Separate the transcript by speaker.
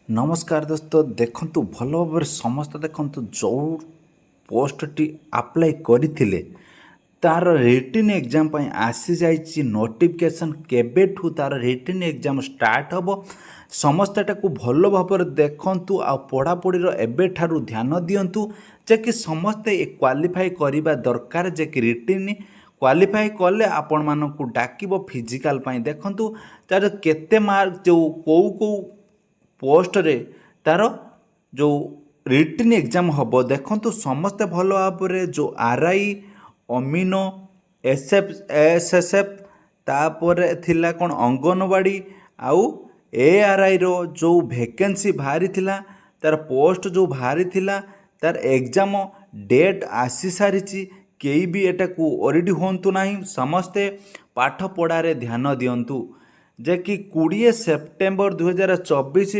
Speaker 1: नमस्कार दोस्तों देखंतु भल भाव समस्त देखंतु जो पोस्टटी अप्लाई करथिले तार रिटन एग्जाम पई आसी जाइछि नोटिफिकेशन केबेठु तार रिटन एग्जाम स्टार्ट हबो समस्तटाକୁ ଭଲ ଭାବରେ ଦେଖନ୍ତୁ ଆଉ ପଢ଼ାପଢ଼ିର ଏବେଠାରୁ ଧ୍ୟାନ ଦିଅନ୍ତୁ ଯେ କି ସମସ୍ତେ ଏ କ୍ୱାଲିଫାଇ କରିବା ଦରକାର ଯେ କି ରିଟିନ୍ କ୍ୱାଲିଫାଇ କଲେ ଆପଣମାନଙ୍କୁ ଡାକିବ ଫିଜିକାଲ ପାଇଁ ଦେଖନ୍ତୁ ତାର କେତେ ମାର୍କ ଯେଉଁ କେଉଁ पोस्टरे तार जो रिटन एग्जाम हम देखु समस्ते भल भाव जो आरआई अमीनो एसएसएफ तापर थिला कौन अंगनवाड़ी आउ एआरआई रो जो वैकेंसी बाहरी थिला तार पोस्ट जो बाहरी थिला तार एग्जाम डेट आसी सारी कई भी एटा को ओरिडी होंतु नहीं समस्ते पाठ पढ़ारे ध्यान दियंतु जे कि 20 सेप्टेम्बर 2024